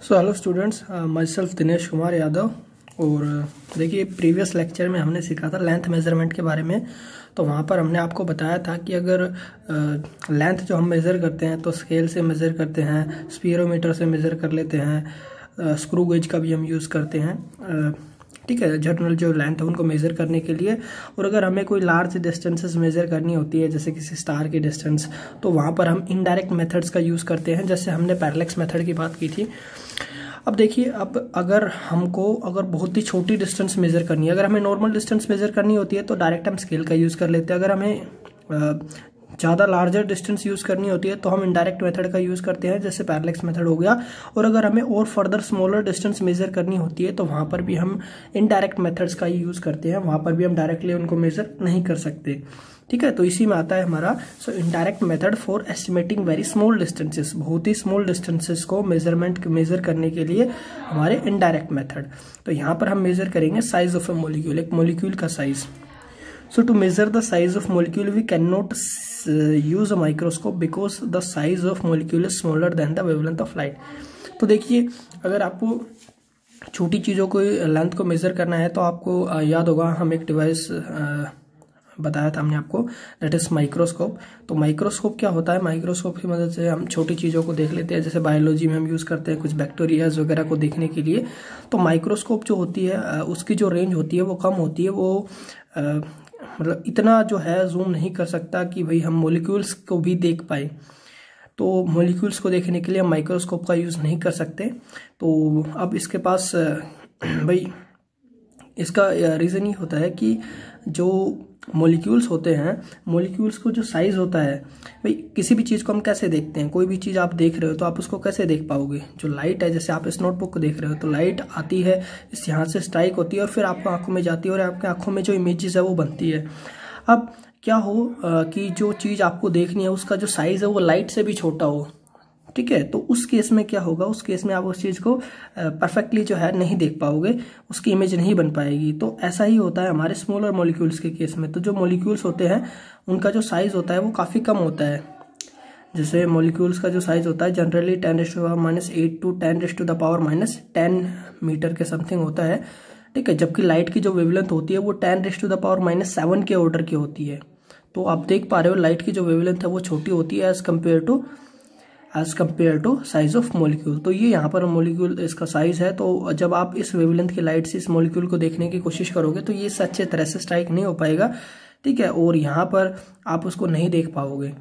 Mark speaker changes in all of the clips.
Speaker 1: So hello students, my self Dinesh Kumar Yadav. और देखिए, previous lecture में हमने सीखा था लेंथ मेजरमेंट के बारे में। तो वहाँ पर हमने आपको बताया था कि अगर लेंथ जो हम मेज़र करते हैं तो स्केल से मेज़र करते हैं, स्पीरोमीटर से मेज़र कर लेते हैं, स्क्रू गेज का भी हम यूज़ करते हैं, ठीक है, जनरल जो लेंथ है उनको मेज़र करने के लिए। और अगर हमें कोई लार्ज डिस्टेंसेस मेज़र करनी होती है, जैसे किसी स्टार की डिस्टेंस, तो वहाँ पर हम इनडायरेक्ट मेथड्स का यूज़ करते हैं, जैसे हमने पैरेलैक्स मेथड की बात की थी। अब देखिए, अब अगर बहुत ही छोटी डिस्टेंस मेज़र करनी है, अगर हमें नॉर्मल डिस्टेंस मेज़र करनी होती है तो डायरेक्ट हम स्केल का यूज़ कर लेते हैं। अगर हमें ज़्यादा लार्जर डिस्टेंस यूज़ करनी होती है तो हम इनडायरेक्ट मेथड का यूज़ करते हैं, जैसे पैरेलैक्स मेथड हो गया। और अगर हमें और फर्दर स्मॉलर डिस्टेंस मेज़र करनी होती है तो वहाँ पर भी हम इनडायरेक्ट मेथड्स का ही यूज़ करते हैं, वहाँ पर भी हम डायरेक्टली उनको मेज़र नहीं कर सकते, ठीक है। तो इसी में आता है हमारा indirect method for estimating very small distances, बहुत ही स्मॉल डिस्टेंसेस को मेजर करने के लिए हमारे इनडायरेक्ट मेथड। तो यहाँ पर हम मेज़र करेंगे साइज ऑफ ए मॉलिक्यूल, एक मॉलिक्यूल का size. So to measure the size of molecule we cannot use a microscope because the size of molecule is smaller than the wavelength of light। तो देखिए, अगर आपको छोटी चीज़ों को लेंथ को मेज़र करना है तो आपको याद होगा, हम एक डिवाइस बताया था हमने आपको, दैट इज माइक्रोस्कोप। तो माइक्रोस्कोप क्या होता है? माइक्रोस्कोप की मदद से हम छोटी चीज़ों को देख लेते हैं, जैसे बायोलॉजी में हम यूज़ करते हैं कुछ बैक्टीरियाज वगैरह को देखने के लिए। तो माइक्रोस्कोप जो होती है उसकी जो रेंज होती है वो कम होती है, वो मतलब इतना जो है जूम नहीं कर सकता कि भाई हम मॉलिक्यूल्स को भी देख पाए। तो मॉलिक्यूल्स को देखने के लिए हम माइक्रोस्कोप का यूज़ नहीं कर सकते। तो अब इसके पास भाई इसका रीज़न ये होता है कि जो मॉलिक्यूल्स होते हैं, मॉलिक्यूल्स को जो साइज़ होता है, भाई किसी भी चीज़ को हम कैसे देखते हैं? कोई भी चीज़ आप देख रहे हो तो आप उसको कैसे देख पाओगे? जो लाइट है, जैसे आप इस नोटबुक को देख रहे हो तो लाइट आती है, इस यहाँ से स्ट्राइक होती है और फिर आपको आंखों में जाती है और आपके आंखों में जो इमेजेस है वो बनती है। अब क्या हो कि जो चीज़ आपको देखनी है उसका जो साइज़ है वो लाइट से भी छोटा हो, ठीक है। तो उस केस में क्या होगा? उस केस में आप उस चीज़ को परफेक्टली जो है नहीं देख पाओगे, उसकी इमेज नहीं बन पाएगी। तो ऐसा ही होता है हमारे स्मॉलर मॉलिक्यूल्स के केस में। तो जो मॉलिक्यूल्स होते हैं उनका जो साइज़ होता है वो काफ़ी कम होता है। जैसे मॉलिक्यूल्स का जो साइज़ होता है जनरली 10⁻⁸ टू 10⁻⁻10 मीटर के समथिंग होता है, ठीक है। जबकि लाइट की जो वेवलेंथ होती है वो 10⁻⁻7 के ऑर्डर की होती है। तो आप देख पा रहे हो लाइट की जो वेवलेंथ है वो छोटी होती है as compare to size of molecule. तो ये यहाँ पर मॉलिक्यूल इसका साइज है। तो जब आप इस वेवलेंथ की लाइट से इस मॉलिक्यूल को देखने की कोशिश करोगे तो ये अच्छे तरह से स्ट्राइक नहीं हो पाएगा, ठीक है, और यहाँ पर आप उसको नहीं देख पाओगे।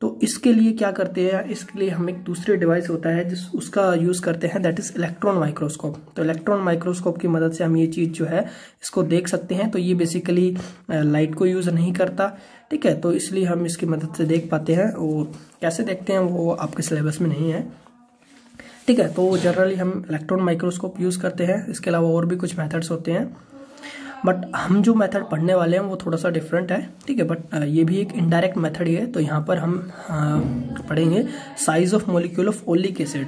Speaker 1: तो इसके लिए क्या करते हैं? इसके लिए हम एक दूसरे डिवाइस होता है उसका यूज़ करते हैं, दैट इज इलेक्ट्रॉन माइक्रोस्कोप। तो इलेक्ट्रॉन माइक्रोस्कोप की मदद से हम ये चीज़ जो है इसको देख सकते हैं। तो ये बेसिकली लाइट को यूज़ नहीं करता, ठीक है, तो इसलिए हम इसकी मदद से देख पाते हैं। और कैसे देखते हैं वो आपके सिलेबस में नहीं है, ठीक है। तो जनरली हम इलेक्ट्रॉन माइक्रोस्कोप यूज़ करते हैं। इसके अलावा और भी कुछ मेथड्स होते हैं, बट हम जो मेथड पढ़ने वाले हैं वो थोड़ा सा डिफरेंट है, ठीक है। बट ये भी एक इनडायरेक्ट मेथड ही है। तो यहाँ पर हम पढ़ेंगे size of molecule of oleic acid.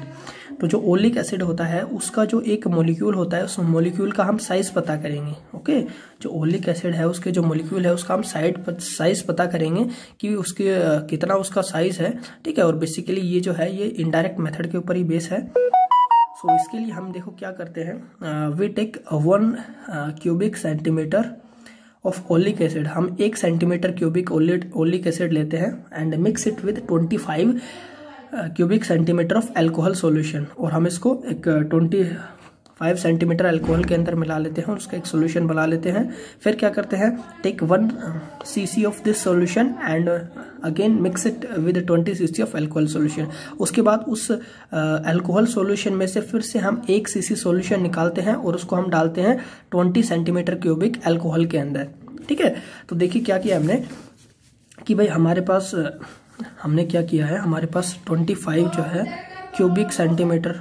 Speaker 1: तो जो ओलिक एसिड होता है उसका जो एक मॉलिक्यूल होता है उस मॉलिक्यूल का हम साइज पता करेंगे, ओके। जो ओलिक एसिड है उसके जो मॉलिक्यूल है उसका हम साइज पता करेंगे कि उसके कितना उसका साइज है, ठीक है। और बेसिकली ये जो है ये इनडायरेक्ट मेथड के ऊपर ही बेस है। सो इसके लिए हम देखो क्या करते हैं, we take 1 cubic centimeter of oleic acid. हम 1 सेंटीमीटर क्यूबिक ओलिक एसिड लेते हैं and mix it with 25 cubic centimeter of alcohol solution. और हम इसको एक 25 सेंटीमीटर अल्कोहल के अंदर मिला लेते हैं और उसका एक सॉल्यूशन बना लेते हैं। फिर क्या करते हैं, take 1 cc of this solution and again mix it with 20 cc of alcohol solution. उसके बाद उस अल्कोहल सॉल्यूशन में से फिर से हम 1 cc सॉल्यूशन निकालते हैं और उसको हम डालते हैं 20 सेंटीमीटर क्यूबिक अल्कोहल के अंदर, ठीक है। तो देखिए क्या किया हमने कि भाई हमने क्या किया है, हमारे पास 25 जो है क्यूबिक सेंटीमीटर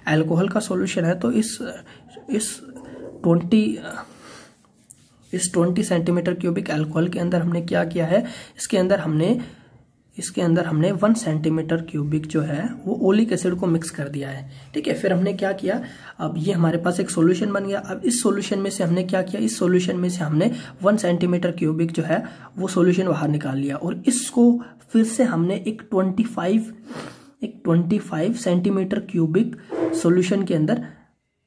Speaker 1: अल्कोहल का सॉल्यूशन है। तो इस 20 सेंटीमीटर क्यूबिक अल्कोहल के अंदर हमने क्या किया है, इसके अंदर हमने 1 सेंटीमीटर क्यूबिक जो है वो ओलिक एसिड को मिक्स कर दिया है, ठीक है। फिर हमने क्या किया, अब ये हमारे पास एक सॉल्यूशन बन गया। अब इस सॉल्यूशन में से हमने क्या किया, इस सॉल्यूशन में से हमने 1 सेंटीमीटर क्यूबिक जो है वो सॉल्यूशन बाहर निकाल लिया और इसको फिर से हमने एक एक 25 सेंटीमीटर क्यूबिक सॉल्यूशन के अंदर,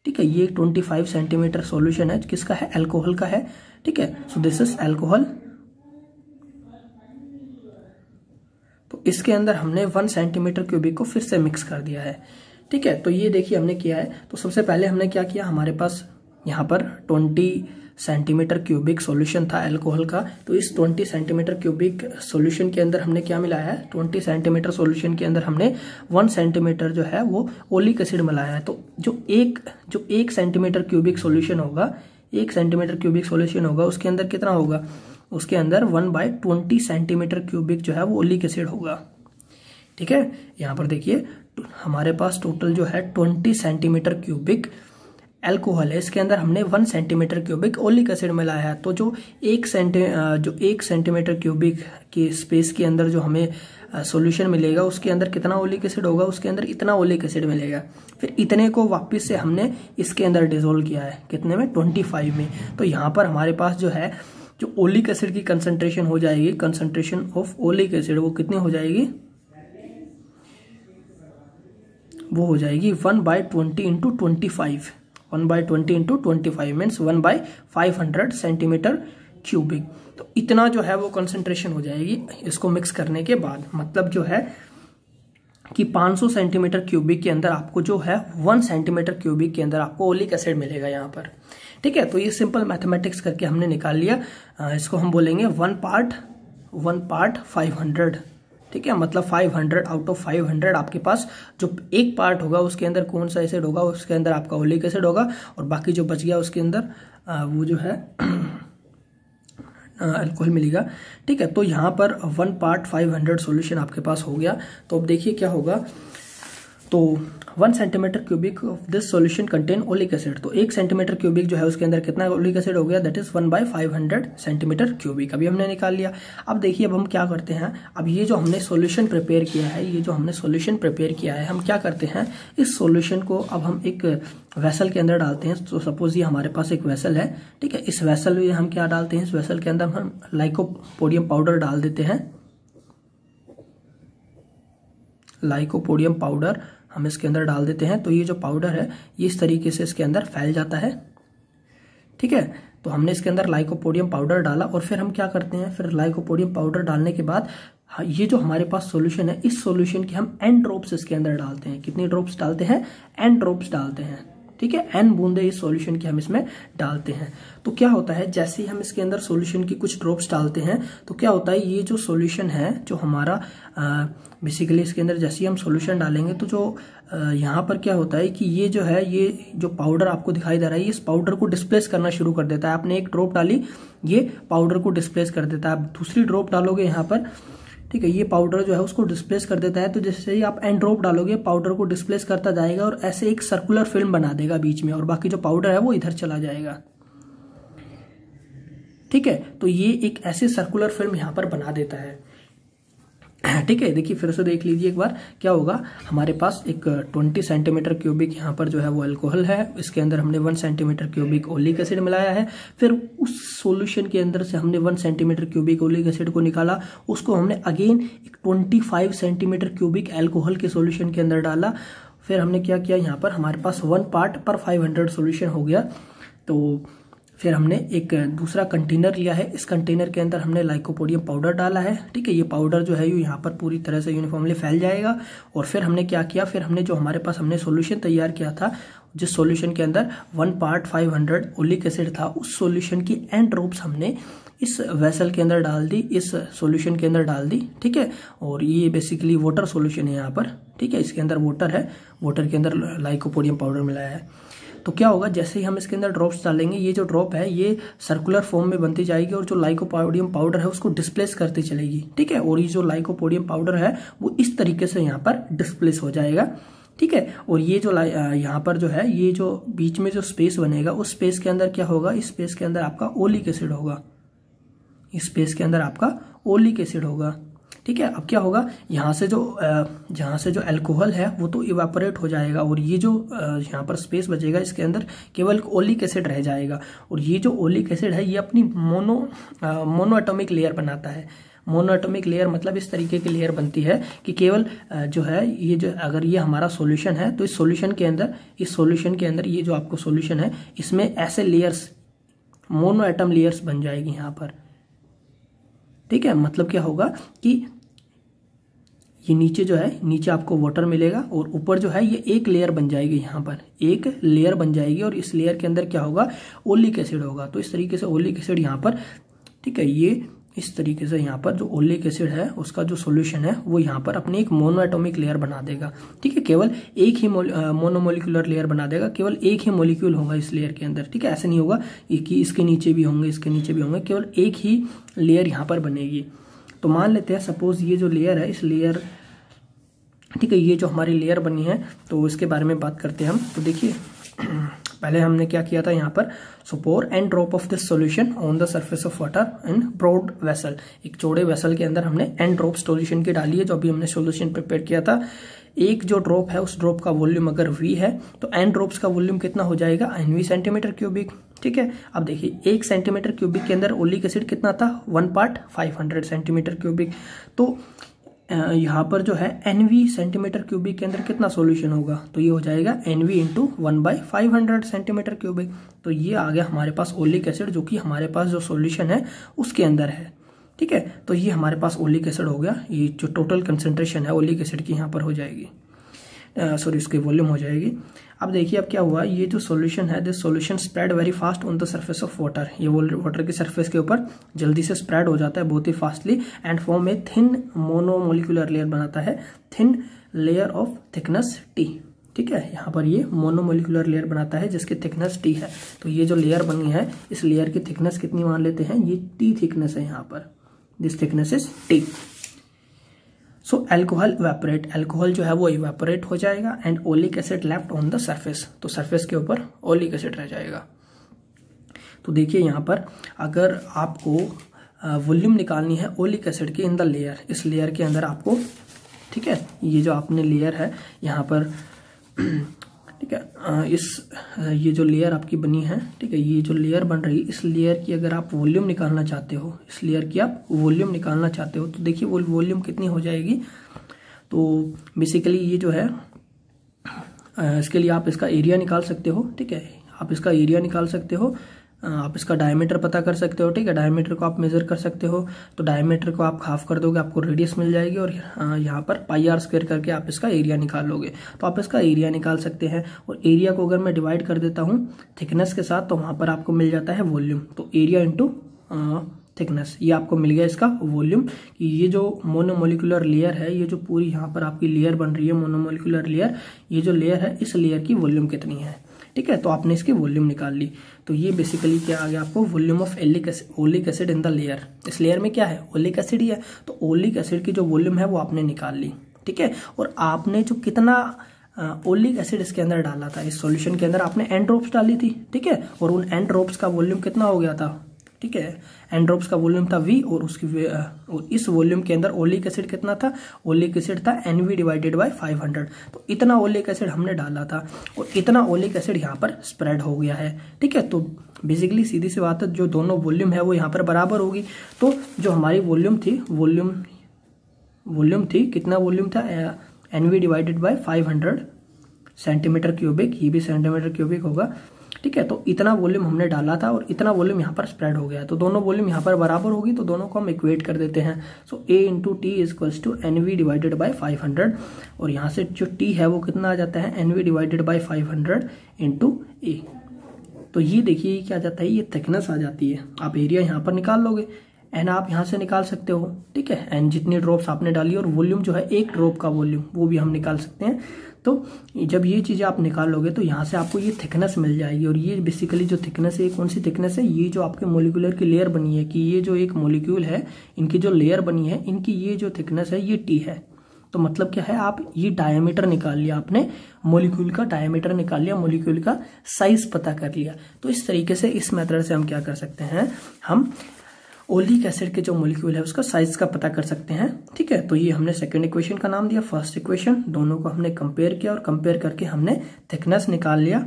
Speaker 1: ठीक है। ये 25 सेंटीमीटर सॉल्यूशन है, किसका है, अल्कोहल का है, ठीक है। So this is alcohol. तो इसके अंदर हमने 1 सेंटीमीटर क्यूबिक को फिर से मिक्स कर दिया है, ठीक है। तो ये देखिए हमने किया है। तो सबसे पहले हमने क्या किया, हमारे पास यहाँ पर 20 सेंटीमीटर क्यूबिक सॉल्यूशन था अल्कोहल का। तो इस 20 सेंटीमीटर क्यूबिक सॉल्यूशन के अंदर हमने क्या मिलाया है, 20 सेंटीमीटर सॉल्यूशन के अंदर हमने 1 सेंटीमीटर जो है वो ओलिक एसिड मिलाया है। तो जो एक सेंटीमीटर क्यूबिक सॉल्यूशन होगा, 1 सेंटीमीटर क्यूबिक सॉल्यूशन होगा, उसके अंदर कितना होगा, उसके अंदर 1/20 सेंटीमीटर क्यूबिक जो है वो ओलिक एसिड होगा, ठीक है। यहाँ पर देखिए हमारे पास टोटल जो है 20 सेंटीमीटर क्यूबिक अल्कोहल है, इसके अंदर हमने 1 सेंटीमीटर क्यूबिक ओलिक एसिड मिलाया है। तो जो 1 सेंटीमीटर क्यूबिक के स्पेस के अंदर जो हमें सॉल्यूशन मिलेगा, उसके अंदर कितना ओलिक एसिड होगा, उसके अंदर इतना ओलिक एसिड मिलेगा। फिर इतने को वापस से हमने इसके अंदर डिसोल्व किया है, कितने में, 25 में। तो यहाँ पर हमारे पास जो है जो ओलिक एसिड की कंसंट्रेशन हो जाएगी, कंसंट्रेशन ऑफ ओलिक एसिड, वो कितनी हो जाएगी, वो हो जाएगी 1/20 into 25, 1/20 into 25 means 1/500 centimetre cubic. तो इतना जो है वो कंसंट्रेशन हो जाएगी इसको मिक्स करने के बाद। मतलब जो है कि 500 सेंटीमीटर क्यूबिक के अंदर आपको जो है 1 सेंटीमीटर क्यूबिक के अंदर आपको ओलिक एसिड मिलेगा यहाँ पर, ठीक है। तो ये सिंपल मैथमेटिक्स करके हमने निकाल लिया। इसको हम बोलेंगे 1 पार्ट 500, ठीक है। मतलब 500 आउट ऑफ 500 आपके पास जो एक पार्ट होगा उसके अंदर कौन सा एसिड होगा, उसके अंदर आपका ओलिक एसिड होगा, और बाकी जो बच गया उसके अंदर वो जो है अल्कोहल मिलेगा, ठीक है। तो यहाँ पर 1 पार्ट 500 सॉल्यूशन आपके पास हो गया। तो अब देखिए क्या होगा, तो 1 centimeter cubic of this solution contain oleic acid. तो 1 सेंटीमीटर क्यूबिक जो है उसके अंदर कितना ओलिक एसिड हो गया, दैट इज 1/500 सेंटीमीटर क्यूबिक। अभी हमने निकाल लिया। अब देखिए अब हम क्या करते हैं, अब ये जो हमने सॉल्यूशन प्रिपेयर किया है, हम क्या करते हैं, इस सॉल्यूशन को अब हम एक वेसल के अंदर डालते हैं। तो सपोज ये हमारे पास एक वेसल है, ठीक है। इस वेसल में हम क्या डालते हैं, इस वेसल के अंदर हम लाइकोपोडियम पाउडर डाल देते हैं। लाइकोपोडियम पाउडर हम इसके अंदर डाल देते हैं। तो ये जो पाउडर है ये इस तरीके से इसके अंदर फैल जाता है, ठीक है। तो हमने इसके अंदर लाइकोपोडियम पाउडर डाला, और फिर हम क्या करते हैं, फिर लाइकोपोडियम पाउडर डालने के बाद ये जो हमारे पास सॉल्यूशन है, इस सॉल्यूशन के हम n ड्रॉप्स इसके अंदर डालते हैं। कितनी ड्रॉप्स डालते हैं, n ड्रॉप्स डालते हैं, ठीक है। n बूंदे इस सॉल्यूशन की हम इसमें डालते हैं। तो क्या होता है, जैसे ही हम इसके अंदर सॉल्यूशन की कुछ ड्रॉप्स डालते हैं तो क्या होता है, ये जो सॉल्यूशन है जो हमारा बेसिकली इसके अंदर जैसे ही हम सॉल्यूशन डालेंगे तो जो यहाँ पर क्या होता है कि ये जो है, ये जो पाउडर आपको दिखाई दे रहा है, ये इस पाउडर को डिस्प्लेस करना शुरू कर देता है। आपने एक ड्रॉप डाली, ये पाउडर को डिस्प्लेस कर देता है। आप दूसरी ड्रॉप डालोगे यहाँ पर, ठीक है, ये पाउडर जो है उसको डिस्प्लेस कर देता है। तो जैसे ही आप एन ड्रॉप डालोगे पाउडर को डिस्प्लेस करता जाएगा और ऐसे एक सर्कुलर फिल्म बना देगा बीच में, और बाकी जो पाउडर है वो इधर चला जाएगा, ठीक है। तो ये एक ऐसे सर्कुलर फिल्म यहाँ पर बना देता है, ठीक है। देखिए फिर से देख लीजिए एक बार क्या होगा। हमारे पास एक 20 सेंटीमीटर क्यूबिक यहाँ पर जो है वो अल्कोहल है, इसके अंदर हमने 1 सेंटीमीटर क्यूबिक ओलिक एसिड मिलाया है। फिर उस सॉल्यूशन के अंदर से हमने 1 सेंटीमीटर क्यूबिक ओलिक एसिड को निकाला, उसको हमने अगेन एक 25 सेंटीमीटर क्यूबिक अल्कोहल के सॉल्यूशन के अंदर डाला। फिर हमने क्या किया, यहाँ पर हमारे पास 1 पार्ट पर 500 सॉल्यूशन हो गया। तो फिर हमने एक दूसरा कंटेनर लिया है, इस कंटेनर के अंदर हमने लाइकोपोडियम पाउडर डाला है, ठीक है। ये पाउडर जो है यहाँ पर पूरी तरह से यूनिफॉर्मली फैल जाएगा। और फिर हमने क्या किया, फिर हमने जो हमारे पास हमने सॉल्यूशन तैयार किया था, जिस सॉल्यूशन के अंदर 1 पार्ट 500 ओलिक एसिड था, उस सॉल्यूशन की एन ड्रॉप्स हमने इस वेसल के अंदर डाल दी, इस सॉल्यूशन के अंदर डाल दी, ठीक है। और ये बेसिकली वाटर सॉल्यूशन है यहाँ पर, ठीक है। इसके अंदर वाटर है, वाटर के अंदर लाइकोपोडियम पाउडर मिलाया है। तो क्या होगा, जैसे ही हम इसके अंदर ड्रॉप्स डालेंगे, ये जो ड्रॉप है ये सर्कुलर फॉर्म में बनती जाएगी और जो लाइकोपोडियम पाउडर है उसको डिस्प्लेस करती चलेगी, ठीक है। और ये जो लाइकोपोडियम पाउडर है वो इस तरीके से यहाँ पर डिस्प्लेस हो जाएगा, ठीक है। और ये जो यहाँ पर जो है, ये जो बीच में जो स्पेस बनेगा, उस स्पेस के अंदर क्या होगा, इस स्पेस के अंदर आपका ओलिक एसिड होगा, इस स्पेस के अंदर आपका ओलिक एसिड होगा, ठीक है। अब क्या होगा, यहाँ से जो अल्कोहल है वो तो इवेपोरेट हो जाएगा, और ये जो यहाँ पर स्पेस बचेगा इसके अंदर केवल ओलिक एसिड रह जाएगा। और ये जो ओलिक एसिड है ये अपनी मोनो एटॉमिक लेयर बनाता है। मोनोएटॉमिक लेयर मतलब इस तरीके की लेयर बनती है कि केवल जो है ये जो अगर ये हमारा सॉल्यूशन है तो इस सॉल्यूशन के अंदर ये जो आपको सॉल्यूशन है इसमें ऐसे लेयर्स मोनो एटम लेयर्स बन जाएगी यहाँ पर। ठीक है, मतलब क्या होगा कि ये नीचे जो है, नीचे आपको वाटर मिलेगा और ऊपर जो है ये एक लेयर बन जाएगी, यहाँ पर एक लेयर बन जाएगी और इस लेयर के अंदर क्या होगा, ओलिक एसिड होगा। तो इस तरीके से ओलिक एसिड यहाँ पर, ठीक है, ये इस तरीके से यहाँ पर जो ओलिक एसिड है उसका जो सॉल्यूशन है वो यहाँ पर अपनी एक मोनोएटॉमिक लेयर बना देगा। ठीक है, केवल एक ही मोनोमोलिकुलर लेयर बना देगा, केवल एक ही मॉलिक्यूल होगा इस लेयर के अंदर। ठीक है, ऐसे नहीं होगा कि इसके नीचे भी होंगे, इसके नीचे भी होंगे, केवल एक ही लेयर यहाँ पर बनेगी। तो मान लेते हैं सपोज ये जो लेयर है, इस लेयर, ठीक है, ये जो हमारी लेयर बनी है तो इसके बारे में बात करते हैं हम। तो देखिए पहले हमने क्या किया था यहाँ पर, so pour and drop of this solution on the surface of water in broad vessel, एक चौड़े वेसल के अंदर हमने एंड ड्रॉप सॉल्यूशन की डाली है, जो अभी हमने सॉल्यूशन प्रिपेयर किया था। एक जो ड्रॉप है उस ड्रॉप का वॉल्यूम अगर V है तो एन ड्रॉप्स का वॉल्यूम कितना हो जाएगा, NV सेंटीमीटर क्यूबिक। ठीक है, अब देखिए 1 सेंटीमीटर क्यूबिक के अंदर ओलिक एसिड कितना था, 1 पार्ट 500 सेंटीमीटर क्यूबिक। तो यहाँ पर जो है NV सेंटीमीटर क्यूबिक के अंदर कितना सॉल्यूशन होगा, तो ये हो जाएगा NV इंटू 1/500 सेंटीमीटर क्यूबिक। तो ये आ गया हमारे पास ओलिक एसिड, जो कि हमारे पास जो सॉल्यूशन है उसके अंदर है। ठीक है, तो ये हमारे पास ओलिक एसिड हो गया, ये जो टोटल कंसेंट्रेशन है ओलिक एसिड की यहाँ पर हो जाएगी, सॉरी इसकी वॉल्यूम हो जाएगी। अब देखिए अब क्या हुआ, ये जो सॉल्यूशन है, this solution spread very fast on the surface of water, ये वाटर की सरफेस के ऊपर जल्दी से स्प्रेड हो जाता है बहुत ही fastly, and form a thin monomolecular layer बनाता है, thin layer of thickness T। ठीक है, यहाँ पर ये मोनोमोलिकुलर लेयर बनाता है जिसकी थिकनेस T है। तो ये जो लेयर बनी है इस लेयर की थिकनेस कितनी मान लेते हैं, ये T थिकनेस है यहाँ पर, this thickness is T। So alcohol evaporate, alcohol जो है वो इवेपोरेट हो जाएगा, and oleic acid left on the surface, तो सरफेस के ऊपर ओलिक एसिड रह जाएगा। तो देखिए यहाँ पर अगर आपको वॉल्यूम निकालनी है ओलिक एसिड की इन द लेयर, इस लेयर के अंदर आपको, ठीक है, ये जो आपने लेयर है यहाँ पर, ठीक है, ये जो लेयर आपकी बनी है, ठीक है, ये जो लेयर बन रही है, इस लेयर की अगर आप वॉल्यूम निकालना चाहते हो, इस लेयर की आप वॉल्यूम निकालना चाहते हो, तो देखिए वो वॉल्यूम कितनी हो जाएगी। तो बेसिकली ये जो है इसके लिए आप इसका एरिया निकाल सकते हो। ठीक है, आप इसका एरिया निकाल सकते हो, आप इसका डायमीटर पता कर सकते हो। ठीक है, डायमीटर को आप मेजर कर सकते हो, तो डायमीटर को आप हाफ कर दोगे, आपको रेडियस मिल जाएगी, और यहाँ पर πr² करके आप इसका एरिया निकाल लोगे, तो आप इसका एरिया निकाल सकते हैं। और एरिया को अगर मैं डिवाइड कर देता हूँ थिकनेस के साथ, तो वहाँ पर आपको मिल जाता है वॉल्यूम, तो एरिया इंटू थिकनेस, ये आपको मिल गया इसका वॉल्यूम। कि ये जो मोनोमोलिकुलर लेयर है, ये जो पूरी यहाँ पर आपकी लेयर बन रही है मोनोमोलिकुलर लेयर, ये जो लेयर है इस लेयर की वॉल्यूम कितनी है। ठीक है, तो आपने इसकी वॉल्यूम निकाल ली। तो ये बेसिकली क्या आ गया आपको, volume of oleic acid in the layer. इस लेयर में क्या है, ओलिक एसिड ही है, तो ओलिक एसिड की जो वॉल्यूम है वो आपने निकाल ली। ठीक है, और आपने जो कितना ओलिक एसिड इसके अंदर डाला था, इस सॉल्यूशन के अंदर आपने एन ड्रॉप्स डाली थी। ठीक है, और उन एन ड्रॉप्स का वॉल्यूम कितना हो गया था, ठीक है, एन ड्रॉप्स का वॉल्यूम था V, और उसकी और इस वॉल्यूम के अंदर ओलिक एसिड कितना था, ओलिक एसिड था NV डिवाइडेड बाय 500। तो इतना ओलिक एसिड हमने डाला था और इतना ओलिक एसिड यहाँ पर स्प्रेड हो गया है। ठीक है, तो बेसिकली सीधी सी बात है, जो दोनों वॉल्यूम है वो यहाँ पर बराबर होगी। तो जो हमारी वॉल्यूम थी कितना वॉल्यूम था, NV divided by 500 centimetre cubic, ये भी सेंटीमीटर क्यूबिक होगा। ठीक है, तो इतना वॉल्यूम हमने डाला था और इतना वॉल्यूम यहाँ पर स्प्रेड हो गया है, तो दोनों वॉल्यूम यहाँ पर बराबर होगी, तो दोनों को हम इक्वेट कर देते हैं। So A into T equals to NV divided by 500, और यहाँ से जो T है वो कितना आ जाता है, NV divided by 500 into A। तो ये देखिए क्या आ जाता है, ये थिकनेस आ जाती है। आप एरिया यहाँ पर निकाल लोगे, एन आप यहाँ से निकाल सकते हो। ठीक है, एन जितनी ड्रॉप्स आपने डाली, और वॉल्यूम जो है एक ड्रॉप का वॉल्यूम वो भी हम निकाल सकते हैं। तो जब ये चीज़ें आप निकाल लोगे तो यहाँ से आपको ये थिकनेस मिल जाएगी, और ये बेसिकली जो थिकनेस है, कौन सी थिकनेस है, ये जो आपके मोलिकुलर की लेयर बनी है, कि ये जो एक मोलिक्यूल है, इनकी जो लेयर बनी है, इनकी ये जो थिकनेस है ये T है। तो मतलब क्या है, आप ये डायमीटर निकाल लिया, आपने मोलिक्यूल का डायमीटर निकाल लिया, मोलिक्यूल का साइज पता कर लिया। तो इस तरीके से, इस मेथड से हम क्या कर सकते हैं, हम ओलिक एसिड के जो मोलिक्यूल है उसका साइज का पता कर सकते हैं। ठीक है, तो ये हमने सेकंड इक्वेशन का नाम दिया, फर्स्ट इक्वेशन, दोनों को हमने कंपेयर किया, और कंपेयर करके हमने थिकनेस निकाल लिया।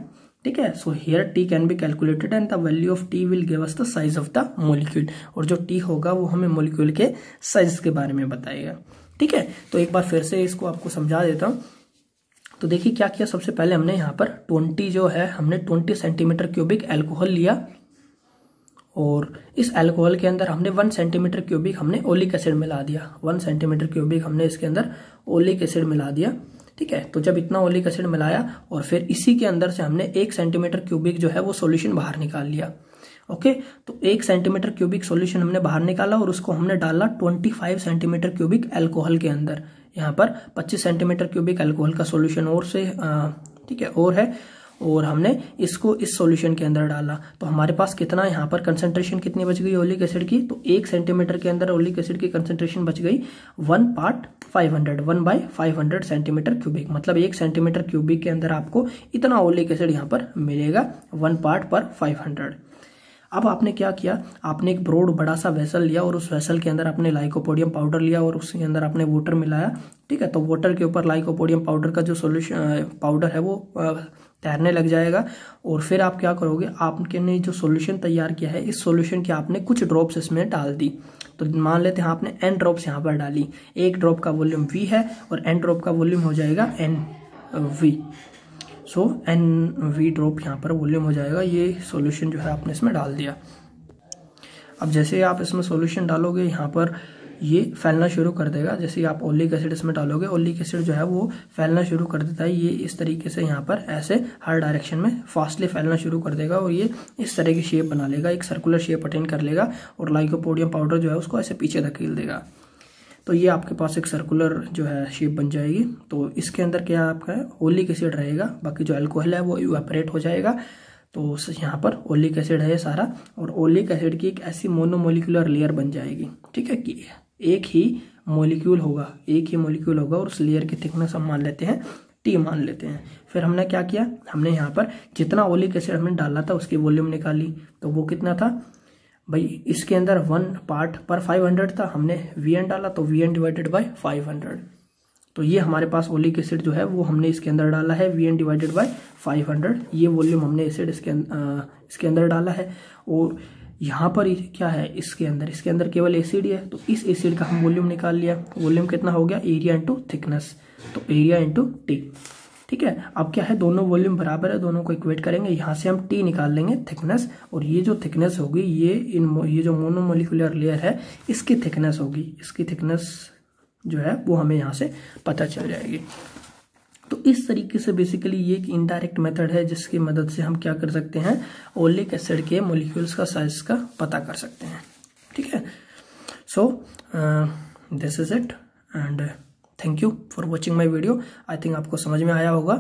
Speaker 1: ठीक है। So here T can be calculated and the value of T will give us the size of the molecule, और जो टी होगा वो हमें मॉलिक्यूल के साइज के बारे में बताएगा। ठीक है, तो एक बार फिर से इसको आपको समझा देता हूँ। तो देखिए क्या किया, सबसे पहले हमने यहाँ पर 20 जो है हमने 20 सेंटीमीटर क्यूबिक एल्कोहल लिया, और इस एल्कोहल के अंदर हमने 1 सेंटीमीटर क्यूबिक हमने ओलिक एसिड मिला दिया। 1 सेंटीमीटर क्यूबिक हमने इसके अंदर ओलिक एसिड मिला दिया। ठीक है, तो जब इतना ओलिक एसिड मिलाया और फिर इसी के अंदर से हमने 1 सेंटीमीटर क्यूबिक जो है वो सॉल्यूशन बाहर निकाल लिया। ओके, तो 1 सेंटीमीटर क्यूबिक सॉल्यूशन हमने बाहर निकाला और उसको हमने डाला 25 सेंटीमीटर क्यूबिक एल्कोहल के अंदर। यहाँ पर 25 सेंटीमीटर क्यूबिक एल्कोहल का सॉल्यूशन और से ठीक है और है, और हमने इसको इस सॉल्यूशन के अंदर डाला। तो हमारे पास कितना यहाँ पर कंसंट्रेशन कितनी बच गई ओलिक एसिड की, तो 1 सेंटीमीटर के अंदर ओलिक एसिड की कंसंट्रेशन बच गई 1/500, 1/500 सेंटीमीटर क्यूबिक। मतलब 1 सेंटीमीटर क्यूबिक के अंदर आपको इतना ओलिक एसिड यहाँ पर मिलेगा 1 पार्ट पर 500। अब आपने क्या किया, आपने एक ब्रॉड बड़ा सा वेसल लिया और उस वेसल के अंदर आपने लाइकोपोडियम पाउडर लिया और उसके अंदर आपने वाटर मिलाया। ठीक है, तो वाटर के ऊपर लाइकोपोडियम पाउडर का जो सॉल्यूशन पाउडर है वो तैरने लग जाएगा। और फिर आप क्या करोगे, आपने जो सॉल्यूशन तैयार किया है इस सॉल्यूशन की आपने कुछ ड्रॉप्स इसमें डाल दी। तो मान लेते हैं आपने n ड्रॉप्स यहाँ पर डाली, एक ड्रॉप का वॉल्यूम v है और n ड्रॉप का वॉल्यूम हो जाएगा NV। सो NV ड्रॉप यहाँ पर वॉल्यूम हो जाएगा। ये सॉल्यूशन जो है आपने इसमें डाल दिया। अब जैसे आप इसमें सॉल्यूशन डालोगे यहाँ पर ये फैलना शुरू कर देगा। जैसे आप ओलिक एसिड इसमें डालोगे, ओलिक एसिड जो है वो फैलना शुरू कर देता है। ये इस तरीके से यहाँ पर ऐसे हर डायरेक्शन में फास्टली फैलना शुरू कर देगा और ये इस तरह की शेप बना लेगा, एक सर्कुलर शेप अटेन कर लेगा और लाइकोपोडियम पाउडर जो है उसको ऐसे पीछे धकेल देगा। तो ये आपके पास एक सर्कुलर जो है शेप बन जाएगी। तो इसके अंदर क्या आपका ओलिक एसिड रहेगा, बाकी जो अल्कोहल है वो इवेपोरेट हो जाएगा। तो यहाँ पर ओलिक एसिड है सारा, और ओलिक एसिड की एक ऐसी मोनोमोलिकुलर लेयर बन जाएगी। ठीक है, कि एक ही मॉलिक्यूल होगा और उस लेयर की थिकनेस हम मान लेते हैं T मान लेते हैं। फिर हमने क्या किया, हमने यहाँ पर जितना ओलिक एसिड हमने डाला था उसकी वॉल्यूम निकाली। तो वो कितना था भाई, इसके अंदर 1 पार्ट पर 500 था, हमने Vn डाला तो Vn डिवाइडेड बाय 500। तो ये हमारे पास ओलिक एसिड जो है वो हमने इसके अंदर डाला है Vn डिवाइडेड बाय 500। ये वॉल्यूम हमने एसिड इसके अंदर डाला है। और यहाँ पर क्या है, इसके अंदर केवल एसिड ही है, तो इस एसिड का हम वॉल्यूम निकाल लिया। वॉल्यूम कितना हो गया, एरिया इंटू थिकनेस, तो एरिया इंटू टी। ठीक है, अब क्या है, दोनों वॉल्यूम बराबर है, दोनों को इक्वेट करेंगे। यहाँ से हम टी निकाल लेंगे थिकनेस, और ये जो थिकनेस होगी ये जो मोनोमोलिकुलर लेयर है इसकी थिकनेस होगी। इसकी थिकनेस जो है वो हमें यहाँ से पता चल जाएगी। तो इस तरीके से बेसिकली ये एक इनडायरेक्ट मेथड है जिसकी मदद से हम क्या कर सकते हैं, ओलिक एसिड के मॉलिक्यूल्स का साइज का पता कर सकते हैं। ठीक है, so this is it and thank you for watching my video. I think आपको समझ में आया होगा।